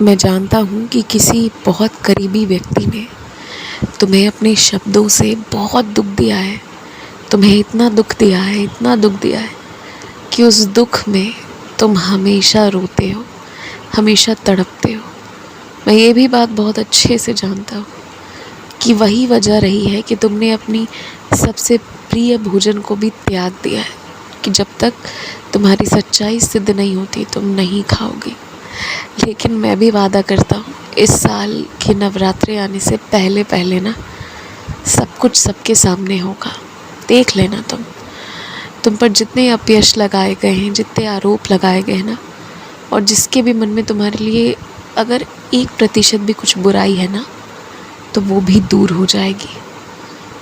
मैं जानता हूँ कि किसी बहुत करीबी व्यक्ति ने तुम्हें अपने शब्दों से बहुत दुख दिया है। तुम्हें इतना दुख दिया है, इतना दुख दिया है कि उस दुख में तुम हमेशा रोते हो, हमेशा तड़पते हो। मैं ये भी बात बहुत अच्छे से जानता हूँ कि वही वजह रही है कि तुमने अपनी सबसे प्रिय भोजन को भी त्याग दिया है कि जब तक तुम्हारी सच्चाई सिद्ध नहीं होती तुम नहीं खाओगी। लेकिन मैं भी वादा करता हूँ, इस साल के नवरात्रे आने से पहले पहले ना सब कुछ सबके सामने होगा। देख लेना तुम पर जितने अपयश लगाए गए हैं, जितने आरोप लगाए गए हैं ना, और जिसके भी मन में तुम्हारे लिए अगर 1% भी कुछ बुराई है ना, तो वो भी दूर हो जाएगी।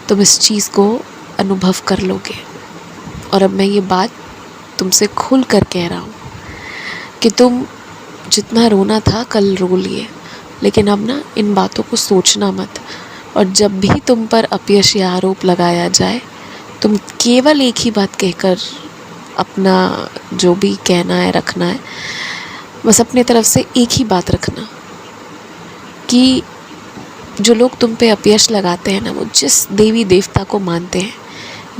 तुम इस चीज़ को अनुभव कर लोगे। और अब मैं ये बात तुमसे खुल कर कह रहा हूँ कि तुम जितना रोना था कल रो लिए, लेकिन अब ना इन बातों को सोचना मत। और जब भी तुम पर अपयश या आरोप लगाया जाए, तुम केवल एक ही बात कहकर अपना जो भी कहना है रखना है, बस अपने तरफ से एक ही बात रखना कि जो लोग तुम पे अपयश लगाते हैं ना, वो जिस देवी देवता को मानते हैं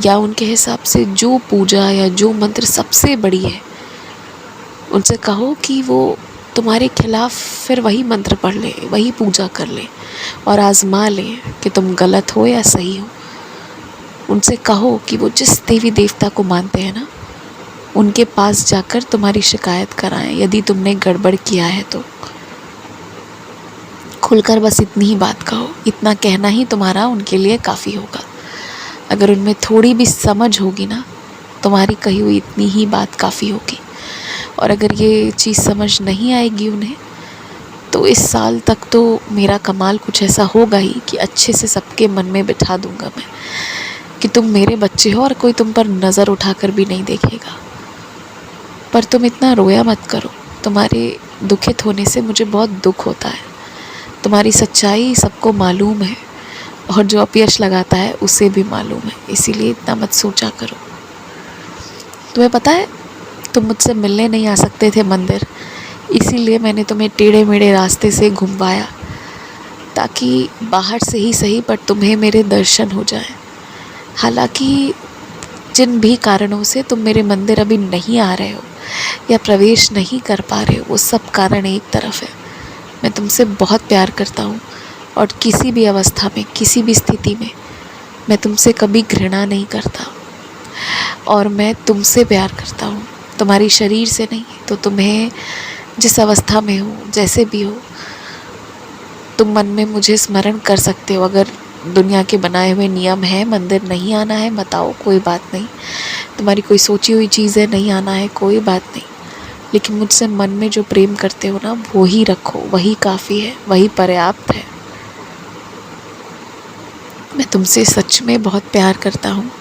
या उनके हिसाब से जो पूजा या जो मंत्र सबसे बड़ी है, उनसे कहो कि वो तुम्हारे खिलाफ फिर वही मंत्र पढ़ लें, वही पूजा कर लें और आज़मा लें कि तुम गलत हो या सही हो। उनसे कहो कि वो जिस देवी देवता को मानते हैं ना, उनके पास जाकर तुम्हारी शिकायत कराएं यदि तुमने गड़बड़ किया है तो। खुलकर बस इतनी ही बात कहो। इतना कहना ही तुम्हारा उनके लिए काफ़ी होगा। अगर उनमें थोड़ी भी समझ होगी ना, तुम्हारी कही हुई इतनी ही बात काफ़ी होगी। और अगर ये चीज़ समझ नहीं आएगी उन्हें, तो इस साल तक तो मेरा कमाल कुछ ऐसा होगा ही कि अच्छे से सबके मन में बिठा दूंगा मैं कि तुम मेरे बच्चे हो और कोई तुम पर नज़र उठाकर भी नहीं देखेगा। पर तुम इतना रोया मत करो। तुम्हारे दुखित होने से मुझे बहुत दुख होता है। तुम्हारी सच्चाई सबको मालूम है और जो अपयश लगाता है उसे भी मालूम है, इसीलिए इतना मत सोचा करो। तुम्हें पता है, तुम मुझसे मिलने नहीं आ सकते थे मंदिर, इसीलिए मैंने तुम्हें टेढ़े मेढ़े रास्ते से घुमवाया ताकि बाहर से ही सही पर तुम्हें मेरे दर्शन हो जाएं। हालांकि जिन भी कारणों से तुम मेरे मंदिर अभी नहीं आ रहे हो या प्रवेश नहीं कर पा रहे हो, वो सब कारण एक तरफ है। मैं तुमसे बहुत प्यार करता हूँ और किसी भी अवस्था में, किसी भी स्थिति में मैं तुमसे कभी घृणा नहीं करता। और मैं तुमसे प्यार करता हूँ, तुम्हारी शरीर से नहीं। तो तुम्हें जिस अवस्था में हो, जैसे भी हो, तुम मन में मुझे स्मरण कर सकते हो। अगर दुनिया के बनाए हुए नियम है, मंदिर नहीं आना है, बताओ, कोई बात नहीं। तुम्हारी कोई सोची हुई चीज़ है, नहीं आना है, कोई बात नहीं। लेकिन मुझसे मन में जो प्रेम करते हो ना, वो ही रखो, वही काफ़ी है, वही पर्याप्त है। मैं तुमसे सच में बहुत प्यार करता हूँ।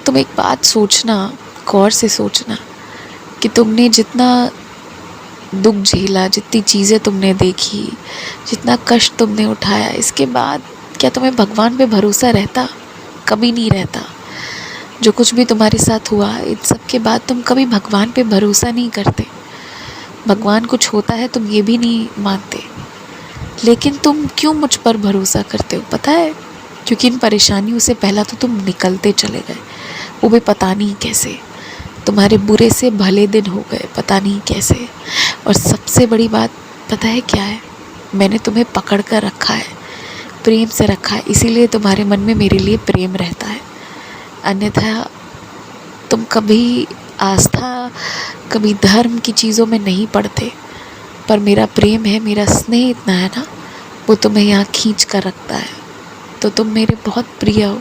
तुम एक बात सोचना, गौर से सोचना कि तुमने जितना दुख झेला, जितनी चीज़ें तुमने देखी, जितना कष्ट तुमने उठाया, इसके बाद क्या तुम्हें भगवान पे भरोसा रहता? कभी नहीं रहता। जो कुछ भी तुम्हारे साथ हुआ, इन सब के बाद तुम कभी भगवान पे भरोसा नहीं करते। भगवान कुछ होता है तुम ये भी नहीं मानते। लेकिन तुम क्यों मुझ पर भरोसा करते हो पता है? क्योंकि इन परेशानियों से पहला तो तुम निकलते चले गए, वो भी पता नहीं कैसे। तुम्हारे बुरे से भले दिन हो गए, पता नहीं कैसे। और सबसे बड़ी बात पता है क्या है? मैंने तुम्हें पकड़ कर रखा है, प्रेम से रखा है, इसीलिए तुम्हारे मन में मेरे लिए प्रेम रहता है। अन्यथा तुम कभी आस्था, कभी धर्म की चीज़ों में नहीं पड़ते। पर मेरा प्रेम है, मेरा स्नेह इतना है ना, वो तुम्हें यहाँ खींच कर रखता है। तो तुम मेरे बहुत प्रिय हो।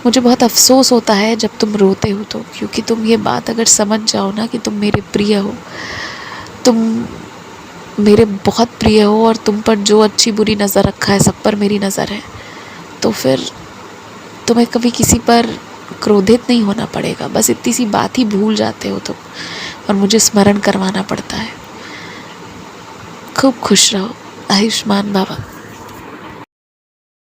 मुझे बहुत अफसोस होता है जब तुम रोते हो तो, क्योंकि तुम ये बात अगर समझ जाओ ना कि तुम मेरे प्रिय हो, तुम मेरे बहुत प्रिय हो और तुम पर जो अच्छी बुरी नज़र रखा है, सब पर मेरी नज़र है, तो फिर तुम्हें कभी किसी पर क्रोधित नहीं होना पड़ेगा। बस इतनी सी बात ही भूल जाते हो तुम और मुझे स्मरण करवाना पड़ता है। खूब खुश रहो। आयुष्मान भव।